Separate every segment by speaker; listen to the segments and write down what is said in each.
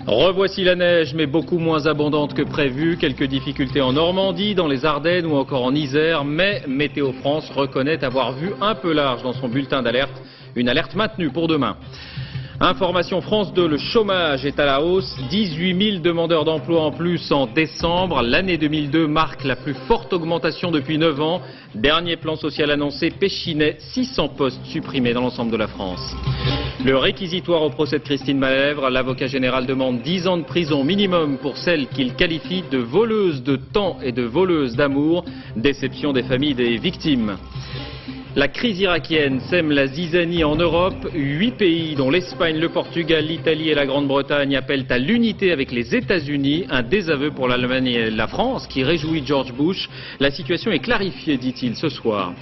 Speaker 1: Revoici la neige, mais beaucoup moins abondante que prévu. Quelques difficultés en Normandie, dans les Ardennes ou encore en Isère. Mais Météo France reconnaît avoir vu un peu large dans son bulletin d'alerte. Une alerte maintenue pour demain. Information France 2, le chômage est à la hausse. 18 000 demandeurs d'emploi en plus en décembre. L'année 2002 marque la plus forte augmentation depuis 9 ans. Dernier plan social annoncé, Péchinet, 600 postes supprimés dans l'ensemble de la France. Le réquisitoire au procès de Christine Malèvre. L'avocat général demande 10 ans de prison minimum pour celle qu'il qualifie de voleuse de temps et de voleuse d'amour. Déception des familles des victimes. La crise irakienne sème la zizanie en Europe. 8 pays, dont l'Espagne, le Portugal, l'Italie et la Grande-Bretagne, appellent à l'unité avec les États-Unis. Un désaveu pour l'Allemagne et la France, qui réjouit George Bush. La situation est clarifiée, dit-il, ce soir.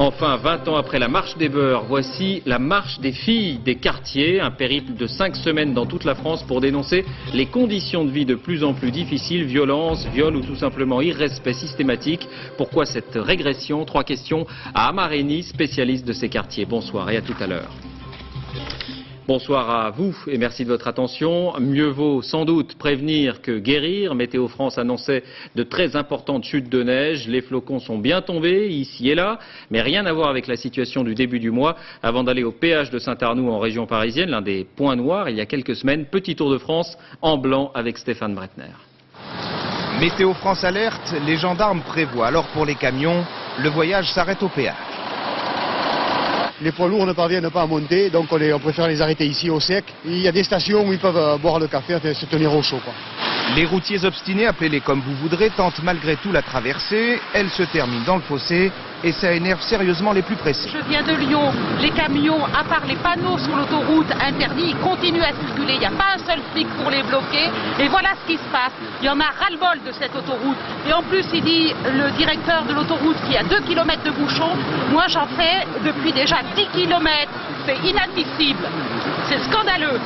Speaker 1: Enfin, 20 ans après la marche des beurs, voici la marche des filles des quartiers. Un périple de 5 semaines dans toute la France pour dénoncer les conditions de vie de plus en plus difficiles, violence, viol ou tout simplement irrespect systématique. Pourquoi cette régression? 3 questions à Amarény, spécialiste de ces quartiers. Bonsoir et à tout à l'heure. Bonsoir à vous et merci de votre attention. Mieux vaut sans doute prévenir que guérir. Météo France annonçait de très importantes chutes de neige. Les flocons sont bien tombés ici et là, mais rien à voir avec la situation du début du mois. Avant d'aller au péage de Saint-Arnoux en région parisienne, l'un des points noirs il y a quelques semaines, petit tour de France en blanc avec Stéphane Bretner.
Speaker 2: Météo France alerte, les gendarmes prévoient. Alors pour les camions, le voyage s'arrête au péage.
Speaker 3: Les poids lourds ne parviennent pas à monter, donc on préfère les arrêter ici au sec. Il y a des stations où ils peuvent boire le café, se tenir au chaud, quoi.
Speaker 2: Les routiers obstinés, appelez-les comme vous voudrez, tentent malgré tout la traversée. Elle se termine dans le fossé et ça énerve sérieusement les plus pressés.
Speaker 4: Je viens de Lyon, les camions, à part les panneaux sur l'autoroute interdits, ils continuent à circuler. Il n'y a pas un seul flic pour les bloquer. Et voilà ce qui se passe. Il y en a ras-le-bol de cette autoroute. Et en plus, il dit le directeur de l'autoroute qu'il y a 2 km de bouchons. Moi, j'en fais depuis déjà 10 km. C'est inadmissible. C'est scandaleux.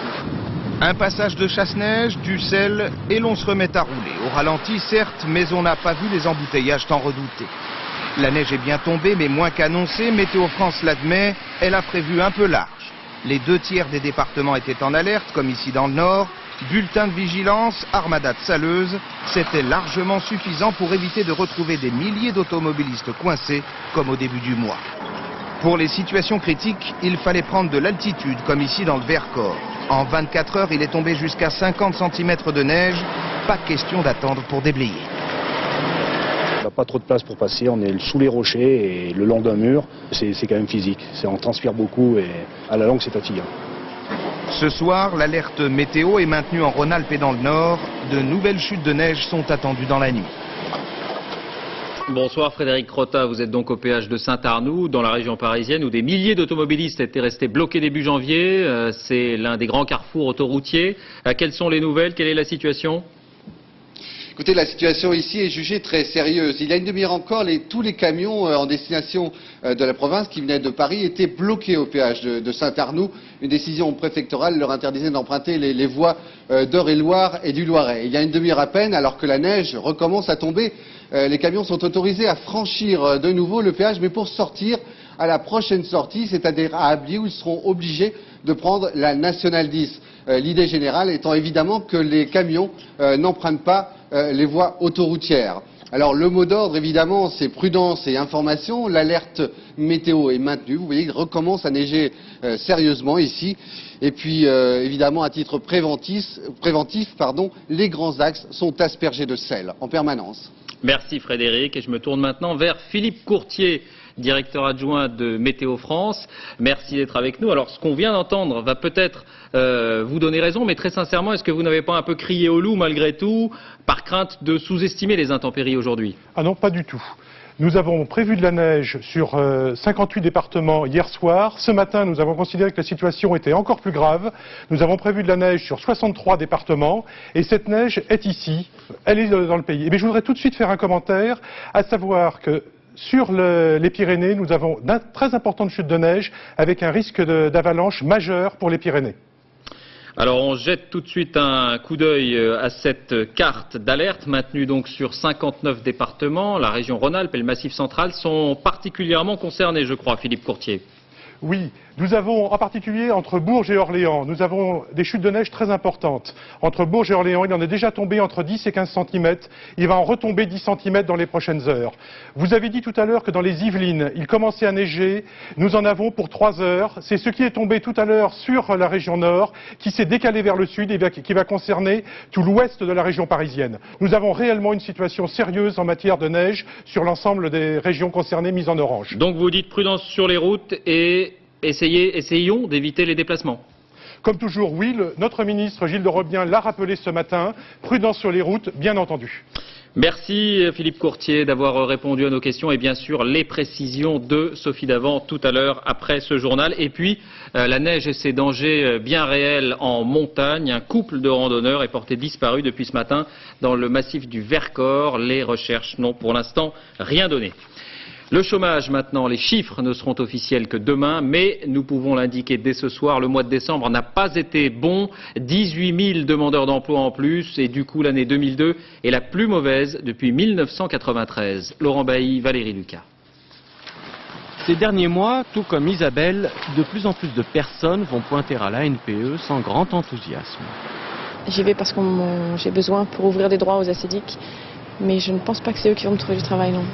Speaker 2: Un passage de chasse-neige, du sel, et l'on se remet à rouler. Au ralenti, certes, mais on n'a pas vu les embouteillages tant redoutés. La neige est bien tombée, mais moins qu'annoncé. Météo France l'admet, elle a prévu un peu large. Les 2/3 des départements étaient en alerte, comme ici dans le Nord. Bulletin de vigilance, armada de saleuses. C'était largement suffisant pour éviter de retrouver des milliers d'automobilistes coincés, comme au début du mois. Pour les situations critiques, il fallait prendre de l'altitude, comme ici dans le Vercors. En 24 heures, il est tombé jusqu'à 50 cm de neige. Pas question d'attendre pour déblayer.
Speaker 5: On n'a pas trop de place pour passer, on est sous les rochers et le long d'un mur. C'est quand même physique, on transpire beaucoup et à la longue c'est fatigant.
Speaker 2: Ce soir, l'alerte météo est maintenue en Rhône-Alpes et dans le Nord. De nouvelles chutes de neige sont attendues dans la nuit.
Speaker 1: Bonsoir Frédéric Crotta, vous êtes donc au péage de Saint-Arnoux, dans la région parisienne, où des milliers d'automobilistes étaient restés bloqués début janvier. C'est l'un des grands carrefours autoroutiers. Quelles sont les nouvelles? Quelle est la situation?
Speaker 6: Écoutez, la situation ici est jugée très sérieuse. Il y a une demi-heure encore, tous les camions en destination de la province qui venaient de Paris étaient bloqués au péage de Saint-Arnoux. Une décision préfectorale leur interdisait d'emprunter les voies d'Eure-et-Loir et du Loiret. Il y a une demi-heure à peine, alors que la neige recommence à tomber, les camions sont autorisés à franchir de nouveau le péage, mais pour sortir à la prochaine sortie, c'est-à-dire à Ablis, où ils seront obligés de prendre la Nationale 10. L'idée générale étant évidemment que les camions n'empruntent pas les voies autoroutières. Alors le mot d'ordre évidemment c'est prudence et information. L'alerte météo est maintenue. Vous voyez il recommence à neiger sérieusement ici. Et puis évidemment à titre préventif, les grands axes sont aspergés de sel en permanence.
Speaker 1: Merci Frédéric et je me tourne maintenant vers Philippe Courtier, directeur adjoint de Météo France. Merci d'être avec nous. Alors ce qu'on vient d'entendre va peut-être vous donner raison, mais très sincèrement, est-ce que vous n'avez pas un peu crié au loup malgré tout, par crainte de sous-estimer les intempéries aujourd'hui?
Speaker 7: Ah non, pas du tout. Nous avons prévu de la neige sur 58 départements hier soir. Ce matin, nous avons considéré que la situation était encore plus grave. Nous avons prévu de la neige sur 63 départements. Et cette neige est ici, elle est dans le pays. Mais je voudrais tout de suite faire un commentaire, à savoir que sur les Pyrénées, nous avons très importantes chutes de neige avec un risque d'avalanche majeur pour les Pyrénées.
Speaker 1: Alors on jette tout de suite un coup d'œil à cette carte d'alerte maintenue donc sur 59 départements. La région Rhône-Alpes et le Massif central sont particulièrement concernés, je crois, Philippe Courtier.
Speaker 7: Oui, nous avons en particulier entre Bourges et Orléans, nous avons des chutes de neige très importantes. Entre Bourges et Orléans, il en est déjà tombé entre 10 et 15 cm. Il va en retomber 10 cm dans les prochaines heures. Vous avez dit tout à l'heure que dans les Yvelines, il commençait à neiger. Nous en avons pour 3 heures. C'est ce qui est tombé tout à l'heure sur la région nord, qui s'est décalé vers le sud et qui va concerner tout l'ouest de la région parisienne. Nous avons réellement une situation sérieuse en matière de neige sur l'ensemble des régions concernées mises en orange.
Speaker 1: Donc vous dites prudence sur les routes et essayons d'éviter les déplacements.
Speaker 7: Comme toujours, oui, notre ministre Gilles de Rebien l'a rappelé ce matin, prudence sur les routes, bien entendu.
Speaker 1: Merci Philippe Courtier d'avoir répondu à nos questions et bien sûr les précisions de Sophie Davant tout à l'heure après ce journal. Et puis la neige et ses dangers bien réels en montagne. Un couple de randonneurs est porté disparu depuis ce matin dans le massif du Vercors. Les recherches n'ont pour l'instant rien donné. Le chômage maintenant, les chiffres ne seront officiels que demain, mais nous pouvons l'indiquer dès ce soir, le mois de décembre n'a pas été bon, 18 000 demandeurs d'emploi en plus et du coup l'année 2002 est la plus mauvaise depuis 1993. Laurent Bailly, Valérie Lucas.
Speaker 8: Ces derniers mois, tout comme Isabelle, de plus en plus de personnes vont pointer à la NPE sans grand enthousiasme.
Speaker 9: J'y vais parce que j'ai besoin pour ouvrir des droits aux assédiques, mais je ne pense pas que c'est eux qui vont me trouver du travail, non.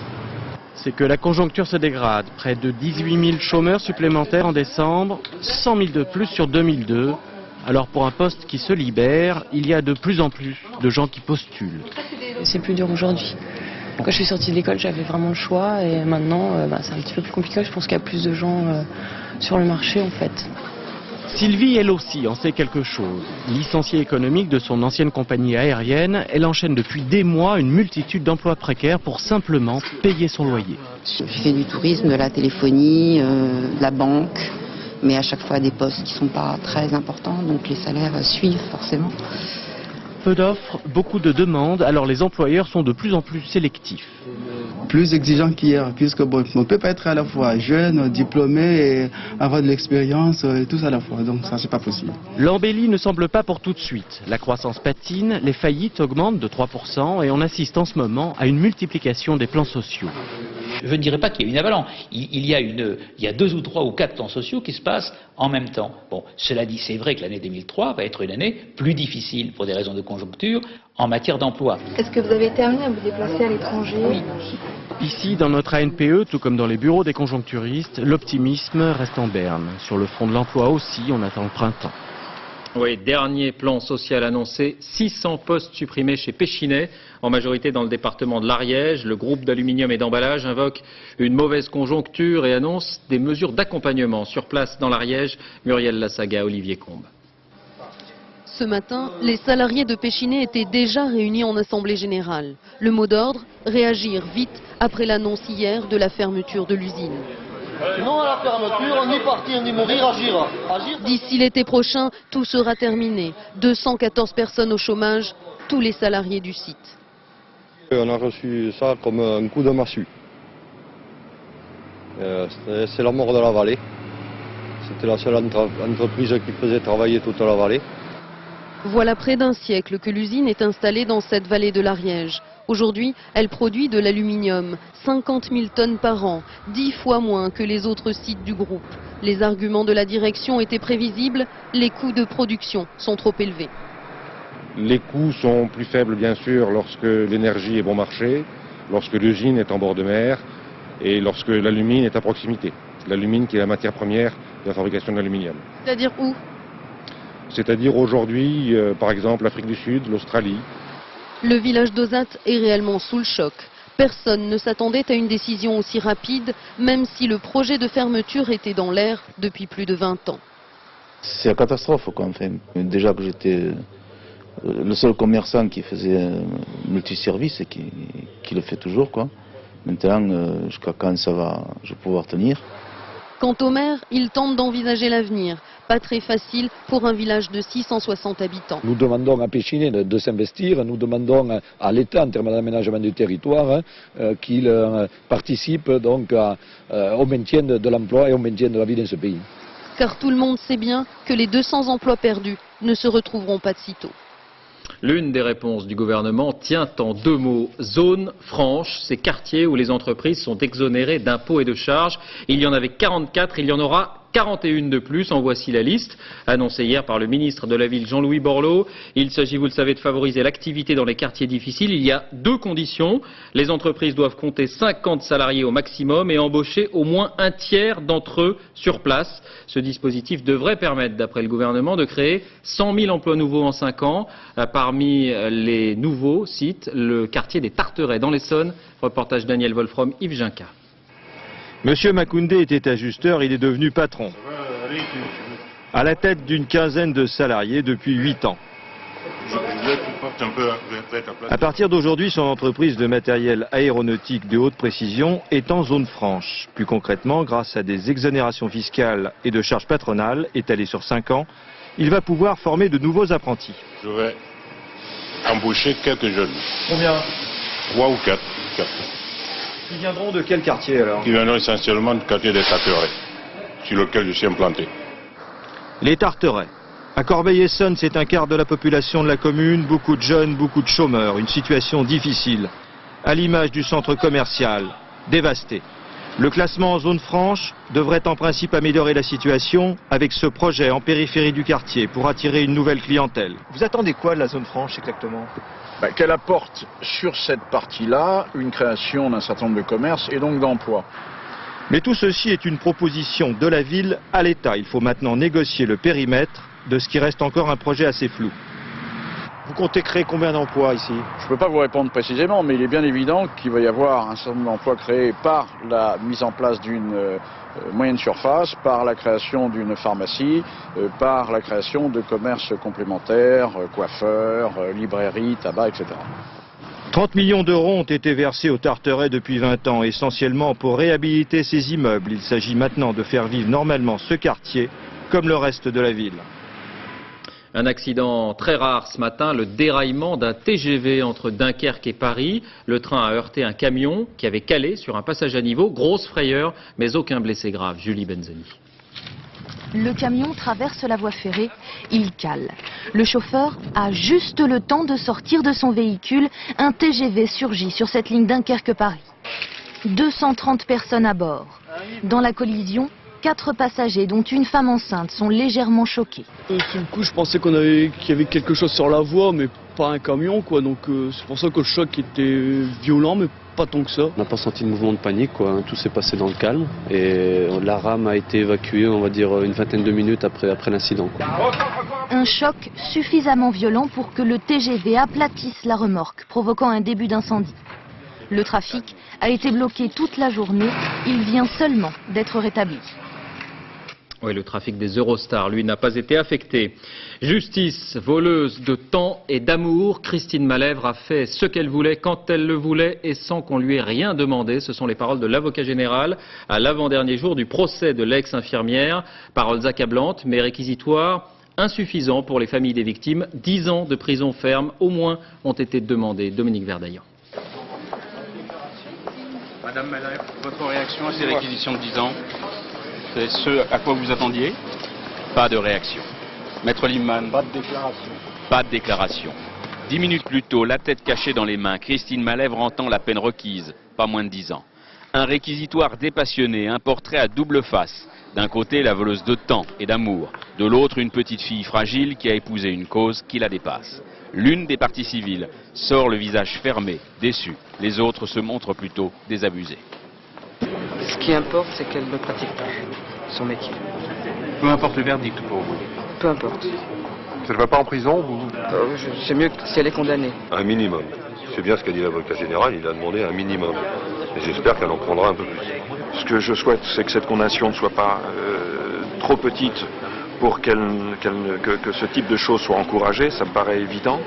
Speaker 8: C'est que la conjoncture se dégrade. Près de 18 000 chômeurs supplémentaires en décembre, 100 000 de plus sur 2002. Alors pour un poste qui se libère, il y a de plus en plus de gens qui postulent.
Speaker 9: C'est plus dur aujourd'hui. Quand je suis sortie de l'école, j'avais vraiment le choix et maintenant c'est un petit peu plus compliqué. Je pense qu'il y a plus de gens sur le marché en fait.
Speaker 8: Sylvie, elle aussi, en sait quelque chose. Licenciée économique de son ancienne compagnie aérienne, elle enchaîne depuis des mois une multitude d'emplois précaires pour simplement payer son loyer.
Speaker 10: Je fais du tourisme, de la téléphonie, de la banque, mais à chaque fois des postes qui ne sont pas très importants, donc les salaires suivent forcément.
Speaker 8: Peu d'offres, beaucoup de demandes, alors les employeurs sont de plus en plus sélectifs.
Speaker 11: Plus exigeant qu'hier, puisque bon, on ne peut pas être à la fois jeune, diplômé et avoir de l'expérience, et tout à la fois, donc ça c'est pas possible.
Speaker 8: L'embellie ne semble pas pour tout de suite. La croissance patine, les faillites augmentent de 3% et on assiste en ce moment à une multiplication des plans sociaux.
Speaker 12: Je ne dirais pas qu'il y a une avalanche. Il y a 2 ou 3 ou 4 plans sociaux qui se passent en même temps. Bon, cela dit, c'est vrai que l'année 2003 va être une année plus difficile pour des raisons de conjoncture en matière d'emploi.
Speaker 13: Est-ce que vous avez été amené à vous déplacer à l'étranger?
Speaker 12: Oui.
Speaker 8: Ici, dans notre ANPE, tout comme dans les bureaux des conjoncturistes, l'optimisme reste en berne. Sur le front de l'emploi aussi, on attend le printemps.
Speaker 1: Oui, dernier plan social annoncé, 600 postes supprimés chez Péchinet, en majorité dans le département de l'Ariège. Le groupe d'aluminium et d'emballage invoque une mauvaise conjoncture et annonce des mesures d'accompagnement. Sur place dans l'Ariège, Muriel Lassaga, Olivier Combe.
Speaker 14: Ce matin, les salariés de Péchinet étaient déjà réunis en assemblée générale. Le mot d'ordre, réagir vite après l'annonce hier de la fermeture de l'usine.
Speaker 15: Non à la fermeture, ni partir ni mourir, agir.
Speaker 14: D'ici l'été prochain, tout sera terminé. 214 personnes au chômage, tous les salariés du site.
Speaker 16: On a reçu ça comme un coup de massue. C'est la mort de la vallée. C'était la seule entreprise qui faisait travailler toute la vallée.
Speaker 14: Voilà près d'un siècle que l'usine est installée dans cette vallée de l'Ariège. Aujourd'hui, elle produit de l'aluminium, 50 000 tonnes par an, 10 fois moins que les autres sites du groupe. Les arguments de la direction étaient prévisibles, les coûts de production sont trop élevés.
Speaker 17: Les coûts sont plus faibles bien sûr lorsque l'énergie est bon marché, lorsque l'usine est en bord de mer et lorsque l'alumine est à proximité. L'alumine qui est la matière première de la fabrication de l'aluminium.
Speaker 14: C'est-à-dire où ?
Speaker 17: C'est-à-dire aujourd'hui, par exemple, l'Afrique du Sud, l'Australie.
Speaker 14: Le village d'Ozat est réellement sous le choc. Personne ne s'attendait à une décision aussi rapide, même si le projet de fermeture était dans l'air depuis plus de 20 ans.
Speaker 18: C'est la catastrophe, quoi. Enfin, déjà que j'étais le seul commerçant qui faisait multiservice et qui le fait toujours, quoi. Maintenant, jusqu'à quand je vais pouvoir tenir.
Speaker 14: Quant au maire, il tente d'envisager l'avenir. Pas très facile pour un village de 660 habitants.
Speaker 19: Nous demandons à Péchinet de s'investir, nous demandons à l'État en termes d'aménagement du territoire qu'il participe donc au maintien de l'emploi et au maintien de la vie dans ce pays.
Speaker 14: Car tout le monde sait bien que les 200 emplois perdus ne se retrouveront pas de sitôt.
Speaker 1: L'une des réponses du gouvernement tient en 2 mots. Zone franche, ces quartiers où les entreprises sont exonérées d'impôts et de charges. Il y en avait 44, il y en aura 41 de plus. En voici la liste, annoncée hier par le ministre de la Ville Jean-Louis Borloo. Il s'agit, vous le savez, de favoriser l'activité dans les quartiers difficiles. Il y a 2 conditions. Les entreprises doivent compter 50 salariés au maximum et embaucher au moins un tiers d'entre eux sur place. Ce dispositif devrait permettre, d'après le gouvernement, de créer 100 000 emplois nouveaux en 5 ans. Parmi les nouveaux sites, le quartier des Tarterets dans l'Essonne. Reportage Daniel Wolfrom, Yves Ginca.
Speaker 20: Monsieur Makoundé était ajusteur, il est devenu patron. À la tête d'une quinzaine de salariés depuis 8 ans. À partir d'aujourd'hui, son entreprise de matériel aéronautique de haute précision est en zone franche. Plus concrètement, grâce à des exonérations fiscales et de charges patronales étalées sur 5 ans, il va pouvoir former de nouveaux apprentis.
Speaker 21: Je vais embaucher quelques jeunes.
Speaker 20: Combien?
Speaker 21: 3 ou 4.
Speaker 20: Qui viendront de quel quartier alors?
Speaker 21: Qui viendront essentiellement du quartier des Tarterets, sur lequel je suis implanté.
Speaker 20: Les Tarterets. À Corbeil-Essonnes, c'est un quart de la population de la commune, beaucoup de jeunes, beaucoup de chômeurs, une situation difficile. À l'image du centre commercial, dévasté. Le classement en zone franche devrait en principe améliorer la situation avec ce projet en périphérie du quartier pour attirer une nouvelle clientèle. Vous attendez quoi de la zone franche exactement?
Speaker 22: Qu'elle apporte sur cette partie-là une création d'un certain nombre de commerces et donc d'emplois.
Speaker 20: Mais tout ceci est une proposition de la ville à l'État. Il faut maintenant négocier le périmètre de ce qui reste encore un projet assez flou. Vous comptez créer combien d'emplois ici?
Speaker 22: Je ne peux pas vous répondre précisément, mais il est bien évident qu'il va y avoir un certain nombre d'emplois créés par la mise en place d'une moyenne surface, par la création d'une pharmacie, par la création de commerces complémentaires, coiffeurs, librairies, tabac, etc.
Speaker 20: 30 millions d'euros ont été versés aux Tarterets depuis 20 ans, essentiellement pour réhabiliter ces immeubles. Il s'agit maintenant de faire vivre normalement ce quartier comme le reste de la ville.
Speaker 1: Un accident très rare ce matin, le déraillement d'un TGV entre Dunkerque et Paris. Le train a heurté un camion qui avait calé sur un passage à niveau. Grosse frayeur, mais aucun blessé grave. Julie Benzoni.
Speaker 23: Le camion traverse la voie ferrée, il cale. Le chauffeur a juste le temps de sortir de son véhicule. Un TGV surgit sur cette ligne Dunkerque-Paris. 230 personnes à bord. Dans la collision, 4 passagers, dont une femme enceinte, sont légèrement choqués.
Speaker 24: Sur le coup, je pensais qu'il y avait quelque chose sur la voie, mais pas un camion, quoi. Donc c'est pour ça que le choc était violent, mais pas tant que ça.
Speaker 25: On n'a pas senti de mouvement de panique, quoi. Tout s'est passé dans le calme. Et la rame a été évacuée, on va dire, une vingtaine de minutes après l'incident, quoi.
Speaker 23: Un choc suffisamment violent pour que le TGV aplatisse la remorque, provoquant un début d'incendie. Le trafic a été bloqué toute la journée. Il vient seulement d'être rétabli.
Speaker 1: Oui, le trafic des Eurostars, lui, n'a pas été affecté. Justice, voleuse de temps et d'amour, Christine Malèvre a fait ce qu'elle voulait, quand elle le voulait et sans qu'on lui ait rien demandé. Ce sont les paroles de l'avocat général à l'avant-dernier jour du procès de l'ex-infirmière. Paroles accablantes, mais réquisitoires, insuffisants pour les familles des victimes. 10 ans de prison ferme, au moins, ont été demandés. Dominique Verdaillan.
Speaker 26: Madame Malèvre, votre réaction à ces réquisitions de 10 ans? C'est ce à quoi vous attendiez? Pas de réaction. Maître Lippmann?
Speaker 27: Pas de déclaration.
Speaker 26: Pas de déclaration. 10 minutes plus tôt, la tête cachée dans les mains, Christine Malèvre entend la peine requise, pas moins de 10 ans. Un réquisitoire dépassionné, un portrait à double face. D'un côté, la voleuse de temps et d'amour. De l'autre, une petite fille fragile qui a épousé une cause qui la dépasse. L'une des parties civiles sort le visage fermé, déçu. Les autres se montrent plutôt désabusés.
Speaker 28: Ce qui importe, c'est qu'elle ne pratique plus son métier.
Speaker 26: Peu importe le verdict pour vous.
Speaker 28: Peu importe.
Speaker 27: Ça ne va pas en prison, vous?
Speaker 28: C'est mieux si elle est condamnée.
Speaker 27: Un minimum. C'est bien ce qu'a dit l'avocat général, il a demandé un minimum. Et j'espère qu'elle en prendra un peu plus. Ce que je souhaite, c'est que cette condamnation ne soit pas trop petite pour que ce type de choses soit encouragé, ça me paraît évident.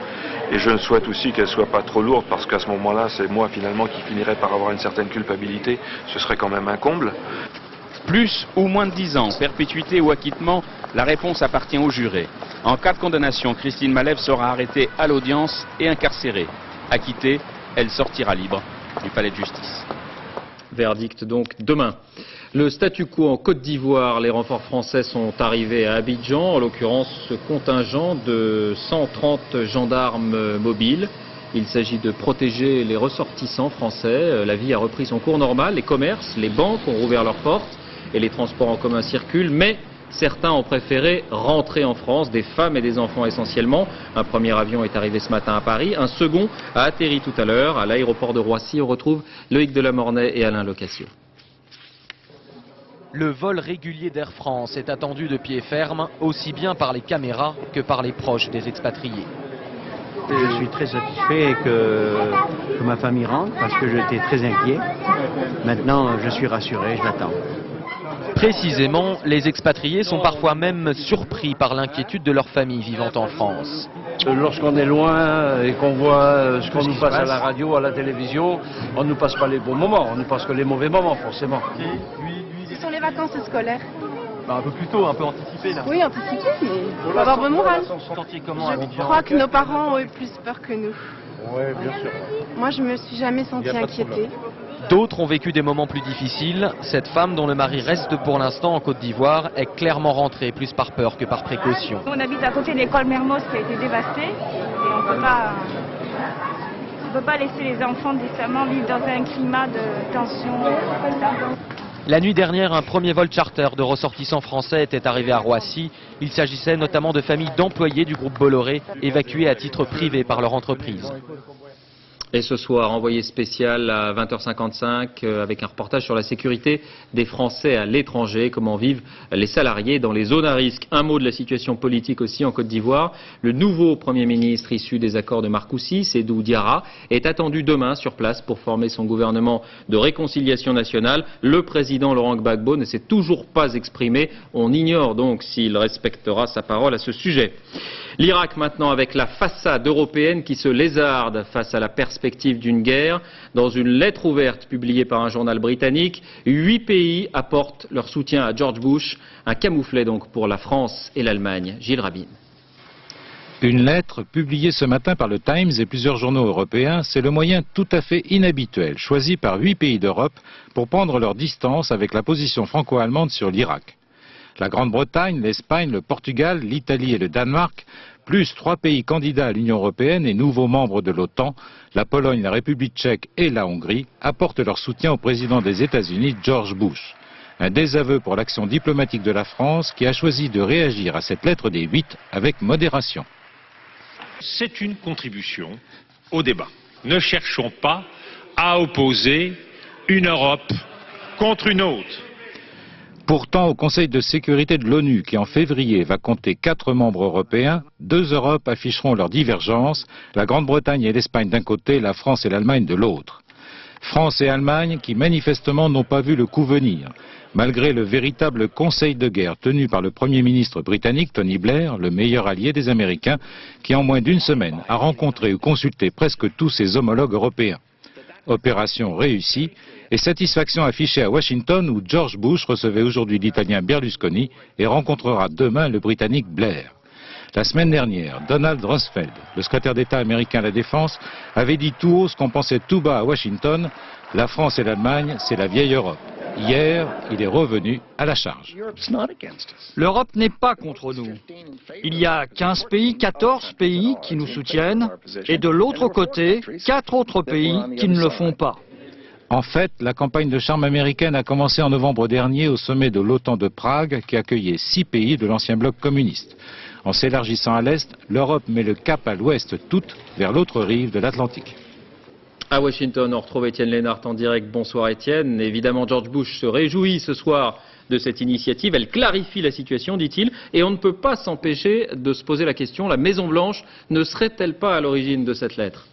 Speaker 27: Et je souhaite aussi qu'elle ne soit pas trop lourde, parce qu'à ce moment-là, c'est moi finalement qui finirais par avoir une certaine culpabilité. Ce serait quand même un comble.
Speaker 26: Plus ou moins de 10 ans, perpétuité ou acquittement, la réponse appartient au juré. En cas de condamnation, Christine Malèvre sera arrêtée à l'audience et incarcérée. Acquittée, elle sortira libre du palais de justice.
Speaker 1: Verdict donc demain. Le statu quo en Côte d'Ivoire, les renforts français sont arrivés à Abidjan, en l'occurrence ce contingent de 130 gendarmes mobiles. Il s'agit de protéger les ressortissants français. La vie a repris son cours normal, les commerces, les banques ont rouvert leurs portes et les transports en commun circulent, mais certains ont préféré rentrer en France, des femmes et des enfants essentiellement. Un premier avion est arrivé ce matin à Paris, un second a atterri tout à l'heure à l'aéroport de Roissy. On retrouve Loïc Delamornay et Alain Locassio.
Speaker 2: Le vol régulier d'Air France est attendu de pied ferme, aussi bien par les caméras que par les proches des expatriés.
Speaker 3: Je suis très satisfait que ma famille rentre parce que j'étais très inquiet. Maintenant, je suis rassuré, je l'attends.
Speaker 2: Précisément, les expatriés sont parfois même surpris par l'inquiétude de leur famille vivant en France.
Speaker 4: Lorsqu'on est loin et qu'on voit ce qu'on nous passe à la radio, à la télévision, on ne nous passe pas les bons moments, on ne nous passe que les mauvais moments forcément.
Speaker 13: Ce sont les vacances scolaires.
Speaker 2: Un peu plus tôt, un peu anticipé là.
Speaker 13: Oui, anticipé, mais il faut avoir bon moral.
Speaker 2: Je
Speaker 13: crois que nos parents ont eu plus peur que nous.
Speaker 4: Oui, bien sûr.
Speaker 13: Moi, je me suis jamais sentie inquiétée.
Speaker 2: D'autres ont vécu des moments plus difficiles. Cette femme, dont le mari reste pour l'instant en Côte d'Ivoire, est clairement rentrée plus par peur que par précaution.
Speaker 5: On habite à côté de l'école Mermoz qui a été dévastée et on ne peut pas laisser les enfants décemment vivre dans un climat de tension.
Speaker 2: La nuit dernière, un premier vol charter de ressortissants français était arrivé à Roissy. Il s'agissait notamment de familles d'employés du groupe Bolloré, évacués à titre privé par leur entreprise.
Speaker 1: Et ce soir, envoyé spécial à 20h55 avec un reportage sur la sécurité des Français à l'étranger, comment vivent les salariés dans les zones à risque. Un mot de la situation politique aussi en Côte d'Ivoire. Le nouveau Premier ministre issu des accords de Marcoussis, Sédou Diarra, est attendu demain sur place pour former son gouvernement de réconciliation nationale. Le président Laurent Gbagbo ne s'est toujours pas exprimé. On ignore donc s'il respectera sa parole à ce sujet. L'Irak maintenant avec la façade européenne qui se lézarde face à la perspective d'une guerre. Dans une lettre ouverte publiée par un journal britannique, 8 pays apportent leur soutien à George Bush, un camouflet donc pour la France et l'Allemagne. Gilles Rabin.
Speaker 6: Une lettre publiée ce matin par le Times et plusieurs journaux européens, c'est le moyen tout à fait inhabituel choisi par 8 pays d'Europe pour prendre leur distance avec la position franco-allemande sur l'Irak. La Grande-Bretagne, l'Espagne, le Portugal, l'Italie et le Danemark, plus 3 pays candidats à l'Union européenne et nouveaux membres de l'OTAN, la Pologne, la République tchèque et la Hongrie, apportent leur soutien au président des États-Unis, George Bush. Un désaveu pour l'action diplomatique de la France qui a choisi de réagir à cette lettre des 8 avec modération.
Speaker 7: C'est une contribution au débat. Ne cherchons pas à opposer une Europe contre une autre.
Speaker 6: Pourtant, au Conseil de sécurité de l'ONU, qui en février va compter 4 membres européens, 2 Europes afficheront leurs divergences, la Grande-Bretagne et l'Espagne d'un côté, la France et l'Allemagne de l'autre. France et Allemagne qui manifestement n'ont pas vu le coup venir, malgré le véritable conseil de guerre tenu par le Premier ministre britannique Tony Blair, le meilleur allié des Américains, qui en moins d'une semaine a rencontré ou consulté presque tous ses homologues européens. Opération réussie et satisfaction affichée à Washington où George Bush recevait aujourd'hui l'Italien Berlusconi et rencontrera demain le Britannique Blair. La semaine dernière, Donald Rumsfeld, le secrétaire d'État américain à la Défense, avait dit tout haut ce qu'on pensait tout bas à Washington, la France et l'Allemagne, c'est la vieille Europe. Hier, il est revenu à la charge.
Speaker 9: L'Europe n'est pas contre nous. Il y a 15 pays, 14 pays qui nous soutiennent, et de l'autre côté, 4 autres pays qui ne le font pas.
Speaker 6: En fait, la campagne de charme américaine a commencé en novembre dernier au sommet de l'OTAN de Prague, qui accueillait 6 pays de l'ancien bloc communiste. En s'élargissant à l'Est, l'Europe met le cap à l'Ouest, toute vers l'autre rive de l'Atlantique.
Speaker 1: À Washington, on retrouve Étienne Lénart en direct. Bonsoir Étienne. Évidemment, George Bush se réjouit ce soir de cette initiative. Elle clarifie la situation, dit-il, et on ne peut pas s'empêcher de se poser la question, la Maison-Blanche ne serait-elle pas à l'origine de cette lettre ?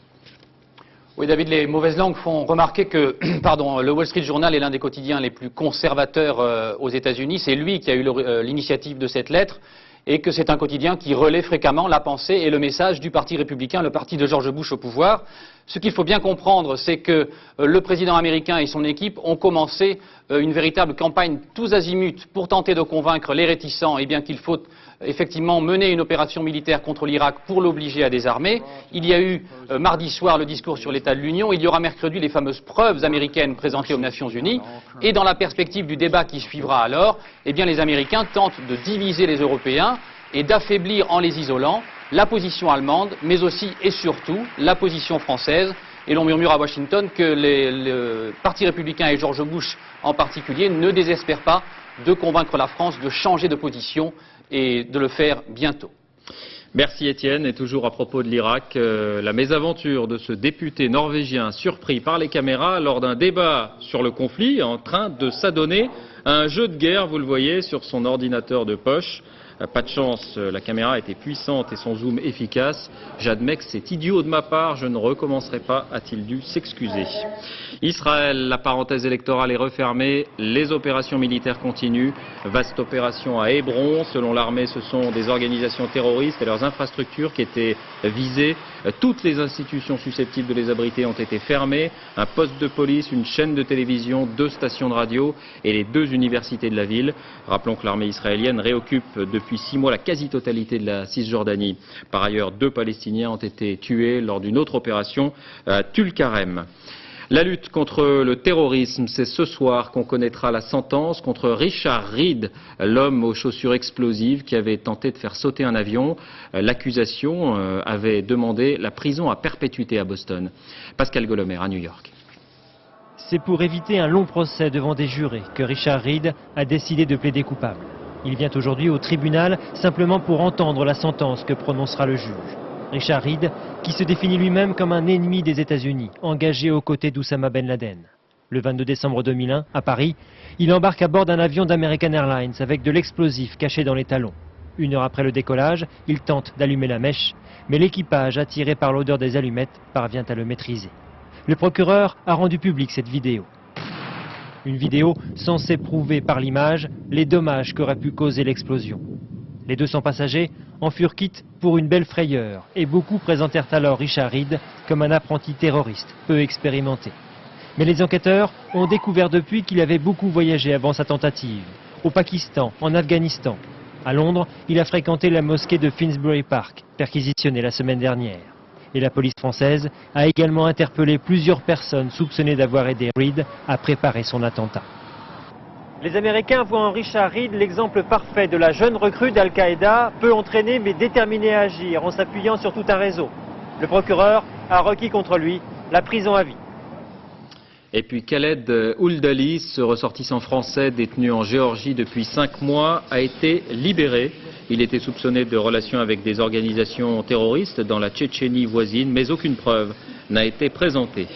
Speaker 10: Oui, David, les mauvaises langues font remarquer que le Wall Street Journal est l'un des quotidiens les plus conservateurs aux États-Unis. C'est lui qui a eu l'initiative de cette lettre et que c'est un quotidien qui relaie fréquemment la pensée et le message du Parti républicain, le parti de George Bush au pouvoir. Ce qu'il faut bien comprendre, c'est que le président américain et son équipe ont commencé une véritable campagne tous azimuts pour tenter de convaincre les réticents qu'il faut effectivement mener une opération militaire contre l'Irak pour l'obliger à désarmer. Il y a eu mardi soir le discours sur l'état de l'Union, il y aura mercredi les fameuses preuves américaines présentées aux Nations Unies, et dans la perspective du débat qui suivra alors, les Américains tentent de diviser les Européens et d'affaiblir en les isolant la position allemande, mais aussi et surtout la position française. Et l'on murmure à Washington que le Parti républicain et George Bush en particulier ne désespèrent pas de convaincre la France de changer de position et de le faire bientôt.
Speaker 1: Merci Étienne. Et toujours à propos de l'Irak, la mésaventure de ce député norvégien surpris par les caméras lors d'un débat sur le conflit en train de s'adonner à un jeu de guerre, vous le voyez, sur son ordinateur de poche. Pas de chance, la caméra était puissante et son zoom efficace. J'admets que c'est idiot de ma part, je ne recommencerai pas, a-t-il dû s'excuser. Israël, la parenthèse électorale est refermée, les opérations militaires continuent. Vaste opération à Hébron, selon l'armée ce sont des organisations terroristes et leurs infrastructures qui étaient visées. Toutes les institutions susceptibles de les abriter ont été fermées. Un poste de police, une chaîne de télévision, 2 stations de radio et les 2 universités de la ville. Rappelons que l'armée israélienne réoccupe depuis 6 mois la quasi-totalité de la Cisjordanie. Par ailleurs, 2 Palestiniens ont été tués lors d'une autre opération à Tulkarem. La lutte contre le terrorisme, c'est ce soir qu'on connaîtra la sentence contre Richard Reed, l'homme aux chaussures explosives qui avait tenté de faire sauter un avion. L'accusation avait demandé la prison à perpétuité à Boston. Pascal Golomer à New York.
Speaker 8: C'est pour éviter un long procès devant des jurés que Richard Reed a décidé de plaider coupable. Il vient aujourd'hui au tribunal simplement pour entendre la sentence que prononcera le juge. Richard Reed, qui se définit lui-même comme un ennemi des États-Unis, engagé aux côtés d'Oussama Ben Laden. Le 22 décembre 2001, à Paris, il embarque à bord d'un avion d'American Airlines avec de l'explosif caché dans les talons. 1 heure après le décollage, il tente d'allumer la mèche, mais l'équipage, attiré par l'odeur des allumettes, parvient à le maîtriser. Le procureur a rendu publique cette vidéo. Une vidéo censée prouver par l'image les dommages qu'aurait pu causer l'explosion. Les 200 passagers en furent quittes pour une belle frayeur et beaucoup présentèrent alors Richard Reed comme un apprenti terroriste peu expérimenté. Mais les enquêteurs ont découvert depuis qu'il avait beaucoup voyagé avant sa tentative, au Pakistan, en Afghanistan. À Londres, il a fréquenté la mosquée de Finsbury Park, perquisitionnée la semaine dernière. Et la police française a également interpellé plusieurs personnes soupçonnées d'avoir aidé Reed à préparer son attentat. Les Américains voient en Richard Reed l'exemple parfait de la jeune recrue d'Al-Qaïda, peu entraînée mais déterminée à agir en s'appuyant sur tout un réseau. Le procureur a requis contre lui la prison à vie.
Speaker 1: Et puis Khaled Ouldali, ce ressortissant français détenu en Géorgie depuis 5 mois, a été libéré. Il était soupçonné de relations avec des organisations terroristes dans la Tchétchénie voisine, mais aucune preuve n'a été présentée.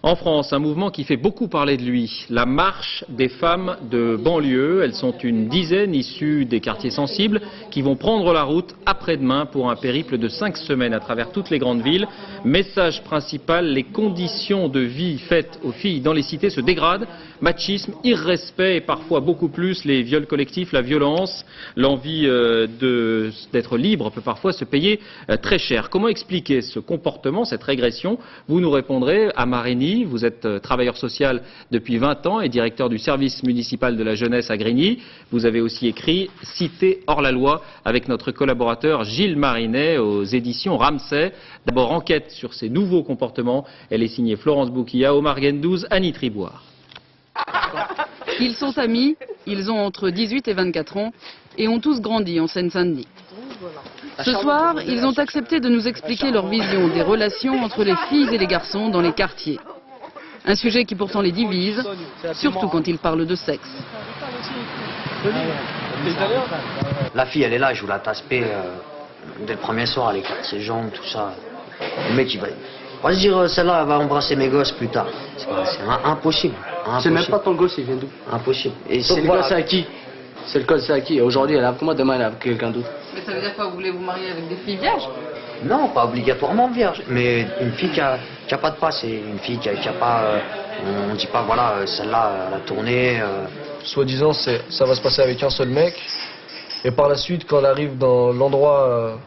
Speaker 1: En France, un mouvement qui fait beaucoup parler de lui, la marche des femmes de banlieue. Elles sont une dizaine issues des quartiers sensibles qui vont prendre la route après-demain pour un périple de 5 semaines à travers toutes les grandes villes. Message principal, les conditions de vie faites aux filles dans les cités se dégradent. Machisme, irrespect et parfois beaucoup plus les viols collectifs, la violence, l'envie d'être libre peut parfois se payer très cher. Comment expliquer ce comportement, cette régression? Vous nous répondrez à Marigny. Vous êtes travailleur social depuis 20 ans et directeur du service municipal de la jeunesse à Grigny. Vous avez aussi écrit Cité hors la loi avec notre collaborateur Gilles Marinet aux éditions Ramsay. D'abord, enquête sur ces nouveaux comportements. Elle est signée Florence Bouquilla, Omar Gendouz, Annie Triboire.
Speaker 11: Ils sont amis, ils ont entre 18 et 24 ans et ont tous grandi en Seine-Saint-Denis. Ce soir, ils ont accepté de nous expliquer leur vision des relations entre les filles et les garçons dans les quartiers. Un sujet qui pourtant les divise, surtout quand ils parlent de sexe.
Speaker 12: La fille, elle est là, je vous la taspé dès le premier soir, elle éclate ses jambes, tout ça. Le mec, il va se dire, celle-là, elle va embrasser mes gosses plus tard. C'est impossible.
Speaker 28: C'est même pas ton gosse, il vient d'où?
Speaker 12: Impossible.
Speaker 28: Et c'est le gosse à qui? C'est le gosse à qui? Aujourd'hui, elle a comment, demain, elle a quelqu'un d'autre?
Speaker 11: Mais ça veut dire quoi? Vous voulez vous marier avec des filles vierges?
Speaker 12: Non, pas obligatoirement vierge, mais une fille qui a pas de passé, une fille qui a pas, on dit pas voilà, celle-là elle a tourné.
Speaker 15: Soi-disant ça va se passer avec un seul mec, et par la suite quand elle arrive dans l'endroit,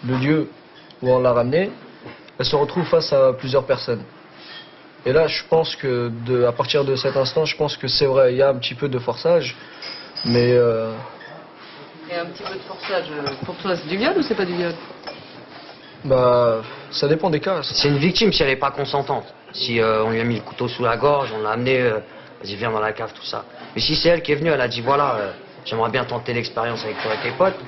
Speaker 15: le lieu où on l'a ramenée, elle se retrouve face à plusieurs personnes. Et là, je pense que à partir de cet instant, je pense que c'est vrai, il y a un petit peu de forçage, mais...
Speaker 11: Et un petit peu de forçage, pour toi, c'est du viol ou c'est pas du viol?
Speaker 15: Bah, ça dépend des cas.
Speaker 12: C'est une victime si elle n'est pas consentante. Si on lui a mis le couteau sous la gorge, on l'a amené, vas-y viens dans la cave, tout ça. Mais si c'est elle qui est venue, elle a dit voilà, j'aimerais bien tenter l'expérience avec toi et tes potes.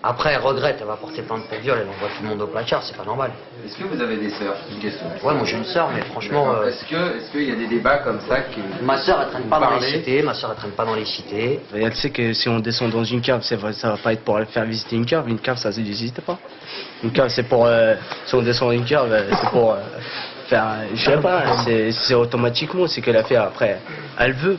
Speaker 12: Après, elle regrette, elle va porter plainte pour viol, elle envoie tout le monde au placard, c'est pas normal.
Speaker 14: Est-ce que vous avez des sœurs? Une question.
Speaker 12: Ouais, moi j'ai une sœur, mais franchement...
Speaker 14: Est-ce qu'il y a des débats comme ça qui...
Speaker 12: Ma sœur, elle traîne pas dans les cités,
Speaker 28: Et elle sait que si on descend dans une cave, c'est vrai, ça va pas être pour elle faire visiter une cave ça n'existe pas. Une cave, c'est pour... si on descend dans une cave, c'est pour faire... Je sais pas, c'est automatiquement, c'est qu'elle a fait après. Elle veut.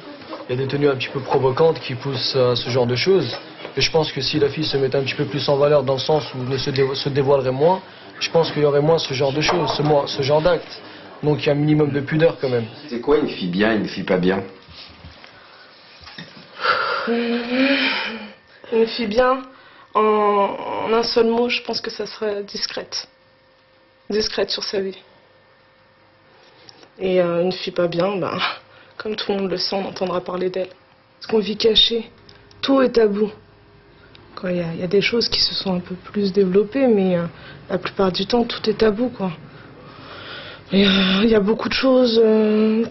Speaker 15: Il y a des tenues un petit peu provocantes qui poussent à ce genre de choses. Et je pense que si la fille se mettait un petit peu plus en valeur dans le sens où elle se dévoilerait moins, je pense qu'il y aurait moins ce genre de choses, ce genre d'actes. Donc il y a un minimum de pudeur quand même.
Speaker 14: C'est quoi une fille bien et une fille pas bien?
Speaker 13: Une fille bien, en un seul mot, je pense que ça serait discrète. Discrète sur sa vie. Et une fille pas bien, ben, comme tout le monde le sait, on entendra parler d'elle. Parce qu'on vit caché, tout est tabou. Il y a des choses qui se sont un peu plus développées, mais la plupart du temps, tout est tabou, quoi. Il y a beaucoup de choses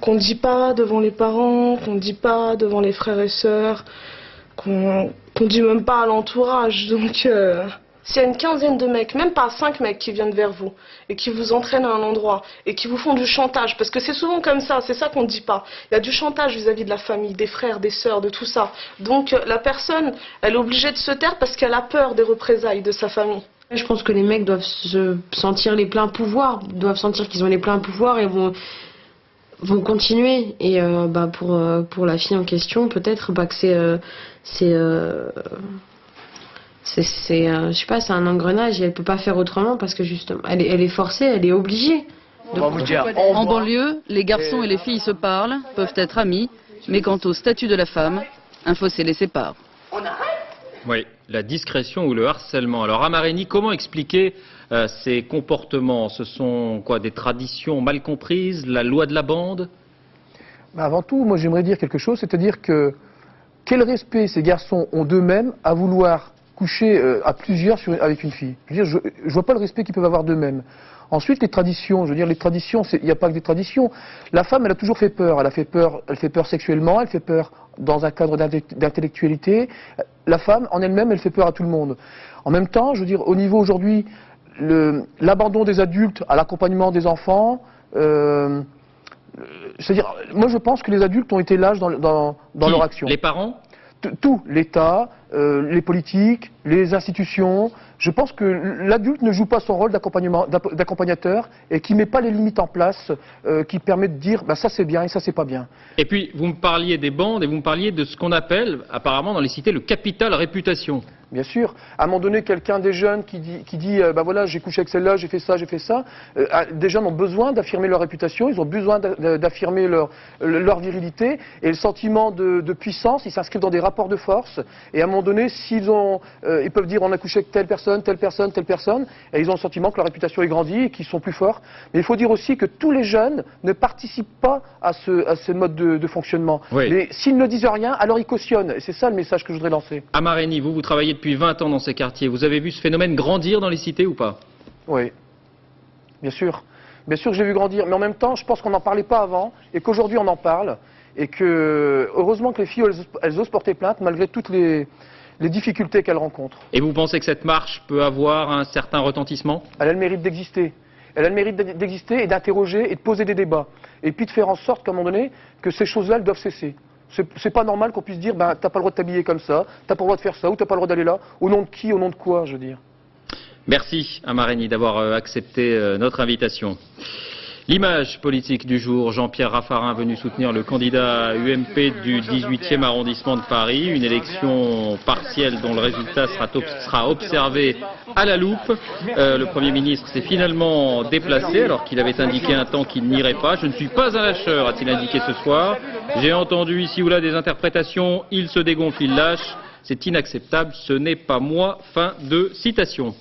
Speaker 13: qu'on ne dit pas devant les parents, qu'on ne dit pas devant les frères et sœurs, qu'on ne dit même pas à l'entourage. Donc, s'il y a une quinzaine de mecs, même pas 5 mecs qui viennent vers vous et qui vous entraînent à un endroit et qui vous font du chantage, parce que c'est souvent comme ça, c'est ça qu'on ne dit pas. Il y a du chantage vis-à-vis de la famille, des frères, des sœurs, de tout ça. Donc la personne, elle est obligée de se taire parce qu'elle a peur des représailles de sa famille.
Speaker 16: Je pense que les mecs doivent se sentir les pleins pouvoirs, doivent sentir qu'ils ont les pleins pouvoirs et vont continuer. Et pour la fille en question, peut-être que je sais pas, c'est un engrenage et elle peut pas faire autrement parce que justement, elle est forcée, elle est obligée.
Speaker 11: En banlieue, les garçons et les filles se parlent, peuvent être amis, mais quant au statut de la femme, un fossé les sépare.
Speaker 1: Oui, la discrétion ou le harcèlement. Alors Amarénie, comment expliquer ces comportements? Ce sont quoi, des traditions mal comprises, la loi de la bande?
Speaker 17: Avant tout, moi j'aimerais dire quelque chose, c'est-à-dire que quel respect ces garçons ont d'eux-mêmes à vouloir coucher à plusieurs avec une fille. Je veux dire, je vois pas le respect qu'ils peuvent avoir d'eux-mêmes. Ensuite, les traditions, je veux dire, les traditions, il n'y a pas que des traditions. La femme, elle a toujours fait peur. Elle fait peur sexuellement, elle fait peur dans un cadre d'intellectualité. La femme, en elle-même, elle fait peur à tout le monde. En même temps, je veux dire, au niveau aujourd'hui, l'abandon des adultes à l'accompagnement des enfants, c'est-à-dire, moi je pense que les adultes ont été lâches dans leur action.
Speaker 1: Les parents?
Speaker 17: Tout, l'État, les politiques, les institutions. Je pense que l'adulte ne joue pas son rôle d'accompagnateur et qui ne met pas les limites en place qui permettent de dire ça c'est bien et ça c'est pas bien.
Speaker 1: Et puis vous me parliez des bandes et vous me parliez de ce qu'on appelle apparemment dans les cités le capital réputation.
Speaker 17: Bien sûr. À un moment donné, quelqu'un des jeunes qui dit voilà, j'ai couché avec celle-là, j'ai fait ça. Des jeunes ont besoin d'affirmer leur réputation, ils ont besoin d'affirmer leur virilité. Et le sentiment de puissance, ils s'inscrivent dans des rapports de force. Et à un moment donné, ils peuvent dire on a couché avec telle personne, et ils ont le sentiment que leur réputation est grandie et qu'ils sont plus forts. Mais il faut dire aussi que tous les jeunes ne participent pas à ce mode de fonctionnement.
Speaker 1: Oui.
Speaker 17: Mais s'ils ne disent rien, alors ils cautionnent. Et c'est ça le message que je voudrais lancer.
Speaker 1: Amarénie, vous travaillez depuis 20 ans dans ces quartiers. Vous avez vu ce phénomène grandir dans les cités ou pas?
Speaker 17: Oui, bien sûr. Bien sûr que j'ai vu grandir. Mais en même temps, je pense qu'on n'en parlait pas avant et qu'aujourd'hui on en parle. Et que, heureusement que les filles, elles osent porter plainte malgré toutes les difficultés qu'elles rencontrent.
Speaker 1: Et vous pensez que cette marche peut avoir un certain retentissement?
Speaker 17: Elle a le mérite d'exister. Elle a le mérite d'exister et d'interroger et de poser des débats. Et puis de faire en sorte qu'à un moment donné, que ces choses-là, elles doivent cesser. C'est pas normal qu'on puisse dire t'as pas le droit de t'habiller comme ça, t'as pas le droit de faire ça, ou t'as pas le droit d'aller là. Au nom de qui, au nom de quoi, je veux dire.
Speaker 1: Merci Amarénie d'avoir accepté notre invitation. L'image politique du jour, Jean-Pierre Raffarin venu soutenir le candidat UMP du 18e arrondissement de Paris, une élection partielle dont le résultat sera observé à la loupe. Le Premier ministre s'est finalement déplacé alors qu'il avait indiqué un temps qu'il n'irait pas. Je ne suis pas un lâcheur, a-t-il indiqué ce soir. J'ai entendu ici ou là des interprétations, il se dégonfle, il lâche. C'est inacceptable, ce n'est pas moi. Fin de citation.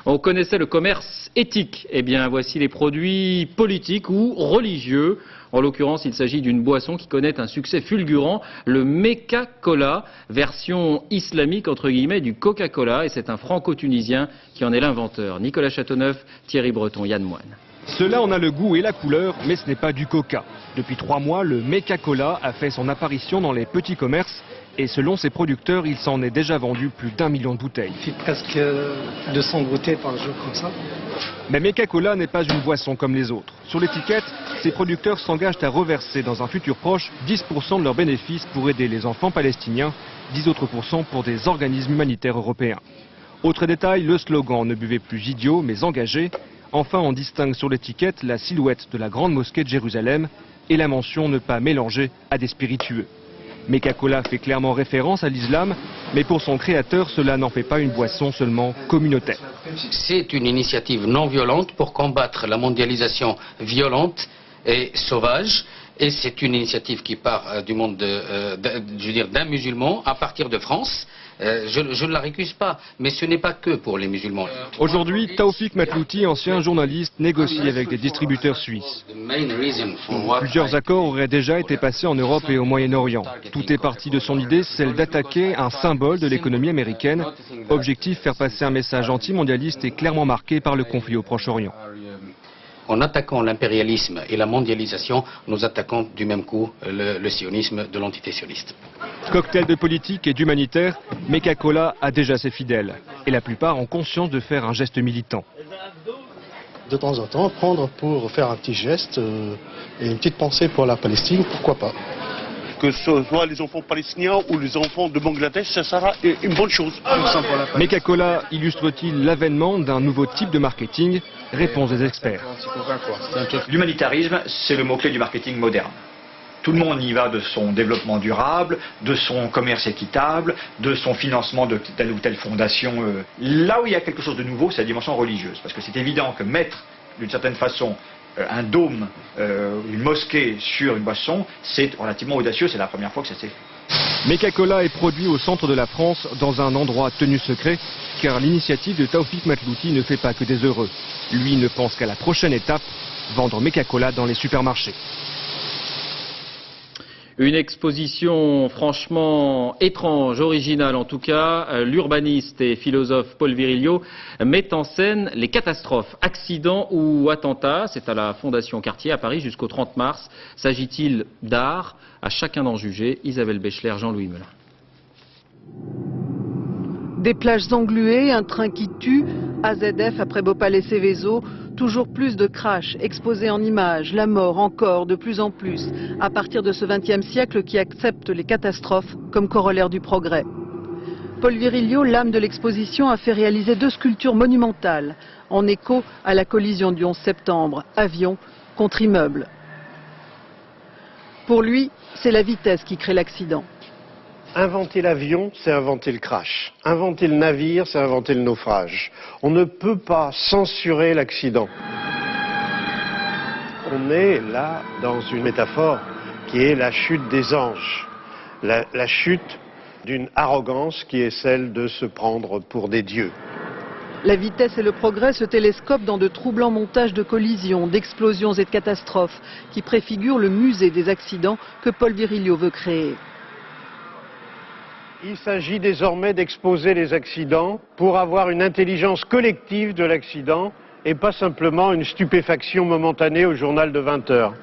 Speaker 1: On connaissait le commerce éthique. Eh bien, voici les produits politiques ou religieux. En l'occurrence, il s'agit d'une boisson qui connaît un succès fulgurant, le Meka-Cola, version islamique entre guillemets du Coca-Cola. Et c'est un franco-tunisien qui en est l'inventeur. Nicolas Châteauneuf, Thierry Breton, Yann Moine.
Speaker 18: Cela en a le goût et la couleur, mais ce n'est pas du coca. Depuis 3 mois, le Meka-Cola a fait son apparition dans les petits commerces et selon ses producteurs, il s'en est déjà vendu plus d'1 million de bouteilles.
Speaker 19: Il fait presque 200 bouteilles par jour comme ça.
Speaker 18: Mais Meka-Cola n'est pas une boisson comme les autres. Sur l'étiquette, ses producteurs s'engagent à reverser dans un futur proche 10% de leurs bénéfices pour aider les enfants palestiniens, 10 autres % pour des organismes humanitaires européens. Autre détail, le slogan « Ne buvez plus idiot, mais engagé ». Enfin, on distingue sur l'étiquette la silhouette de la grande mosquée de Jérusalem et la mention « Ne pas mélanger à des spiritueux ». Meka-Cola fait clairement référence à l'islam, mais pour son créateur, cela n'en fait pas une boisson seulement communautaire.
Speaker 20: C'est une initiative non violente pour combattre la mondialisation violente et sauvage. Et c'est une initiative qui part du monde, d'un musulman à partir de France. Je ne la récuse pas, mais ce n'est pas que pour les musulmans.
Speaker 18: Aujourd'hui, Taoufik Matlouti, ancien journaliste, négocie avec des distributeurs suisses. Plusieurs accords auraient déjà été passés en Europe et au Moyen-Orient. Tout est parti de son idée, celle d'attaquer un symbole de l'économie américaine. Objectif, faire passer un message anti-mondialiste et clairement marqué par le conflit au Proche-Orient.
Speaker 20: En attaquant l'impérialisme et la mondialisation, nous attaquons du même coup le sionisme de l'entité sioniste.
Speaker 18: Cocktail de politique et d'humanitaire, Meka-Cola a déjà ses fidèles. Et la plupart ont conscience de faire un geste militant.
Speaker 21: De temps en temps, prendre pour faire un petit geste et une petite pensée pour la Palestine, pourquoi pas.
Speaker 22: Que ce soit les enfants palestiniens ou les enfants de Bangladesh, ça sera une bonne chose.
Speaker 18: Meka-Cola illustre-t-il l'avènement d'un nouveau type de marketing? Réponse des experts.
Speaker 23: L'humanitarisme, c'est le mot-clé du marketing moderne. Tout le monde y va de son développement durable, de son commerce équitable, de son financement de telle ou telle fondation. Là où il y a quelque chose de nouveau, c'est la dimension religieuse. Parce que c'est évident que mettre, d'une certaine façon, un dôme, une mosquée sur une boisson, c'est relativement audacieux, c'est la première fois que ça s'est fait.
Speaker 18: Meka-Cola est produit au centre de la France, dans un endroit tenu secret, car l'initiative de Taoufik Matlouti ne fait pas que des heureux. Lui ne pense qu'à la prochaine étape, vendre Meka-Cola dans les supermarchés.
Speaker 1: Une exposition franchement étrange, originale en tout cas. L'urbaniste et philosophe Paul Virilio met en scène les catastrophes, accidents ou attentats. C'est à la Fondation Cartier à Paris jusqu'au 30 mars. S'agit-il d'art? À chacun d'en juger. Isabelle Béchler, Jean-Louis Melin.
Speaker 24: Des plages engluées, un train qui tue, AZF après Bhopal et Seveso, toujours plus de crashs exposés en images, la mort encore de plus en plus, à partir de ce XXe siècle qui accepte les catastrophes comme corollaire du progrès. Paul Virilio, l'âme de l'exposition, a fait réaliser 2 sculptures monumentales, en écho à la collision du 11 septembre, avion contre immeuble. Pour lui, c'est la vitesse qui crée l'accident.
Speaker 25: Inventer l'avion, c'est inventer le crash. Inventer le navire, c'est inventer le naufrage. On ne peut pas censurer l'accident. On est là dans une métaphore qui est la chute des anges. La chute d'une arrogance qui est celle de se prendre pour des dieux.
Speaker 24: La vitesse et le progrès se télescopent dans de troublants montages de collisions, d'explosions et de catastrophes qui préfigurent le musée des accidents que Paul Virilio veut créer.
Speaker 25: Il s'agit désormais d'exposer les accidents pour avoir une intelligence collective de l'accident et pas simplement une stupéfaction momentanée au journal de 20 heures.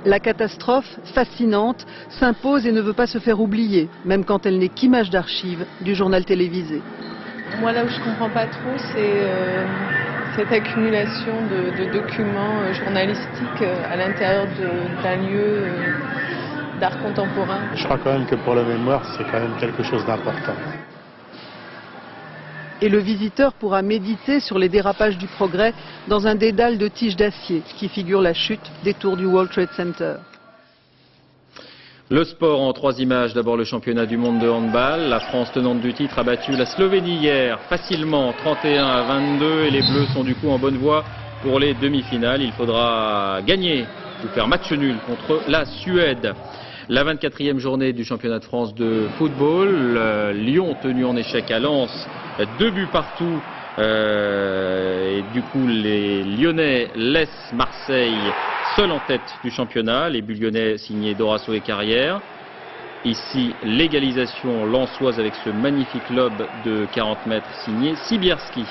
Speaker 24: La catastrophe, fascinante, s'impose et ne veut pas se faire oublier, même quand elle n'est qu'image d'archives du journal télévisé.
Speaker 13: Moi, là où je ne comprends pas trop, c'est cette accumulation de documents journalistiques à l'intérieur d'un lieu d'art contemporain.
Speaker 21: Je crois quand même que pour la mémoire, c'est quand même quelque chose d'important.
Speaker 24: Et le visiteur pourra méditer sur les dérapages du progrès dans un dédale de tiges d'acier qui figure la chute des tours du World Trade Center.
Speaker 1: Le sport en 3 images. D'abord le championnat du monde de handball. La France tenante du titre a battu la Slovénie hier facilement 31-22 et les Bleus sont du coup en bonne voie pour les demi-finales. Il faudra gagner ou faire match nul contre la Suède. La 24e journée du championnat de France de football. Lyon tenu en échec à Lens, 2 buts partout. Et du coup, les Lyonnais laissent Marseille seul en tête du championnat. Les buts lyonnais signés Dorasso et Carrière. Ici, l'égalisation lensoise avec ce magnifique lob de 40 mètres signé Sibierski.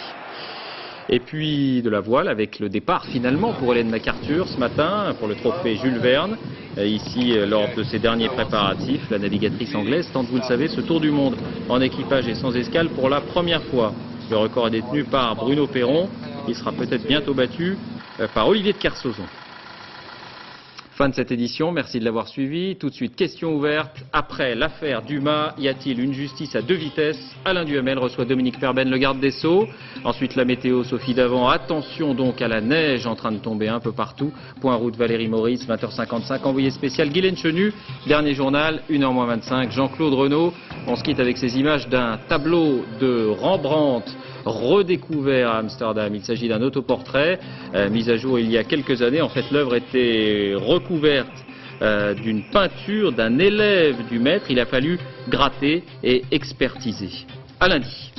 Speaker 1: Et puis de la voile avec le départ finalement pour Hélène MacArthur ce matin pour le trophée Jules Verne. Ici, lors de ses derniers préparatifs, la navigatrice anglaise tente, vous le savez, ce tour du monde en équipage et sans escale pour la première fois. Le record est détenu par Bruno Perron. Il sera peut-être bientôt battu par Olivier de Kersauzon. Fin de cette édition, merci de l'avoir suivi. Tout de suite, question ouverte. Après l'affaire Dumas, y a-t-il une justice à 2 vitesses? Alain Duhamel reçoit Dominique Perben, le garde des Sceaux. Ensuite, la météo, Sophie Davant. Attention donc à la neige en train de tomber un peu partout. Point route Valérie Maurice, 20h55. Envoyé spécial Guylaine Chenu. Dernier journal, 1h-25. Jean-Claude Renaud. On se quitte avec ces images d'un tableau de Rembrandt redécouvert à Amsterdam. Il s'agit d'un autoportrait mis à jour il y a quelques années. En fait, l'œuvre était recouverte d'une peinture d'un élève du maître. Il a fallu gratter et expertiser. À lundi.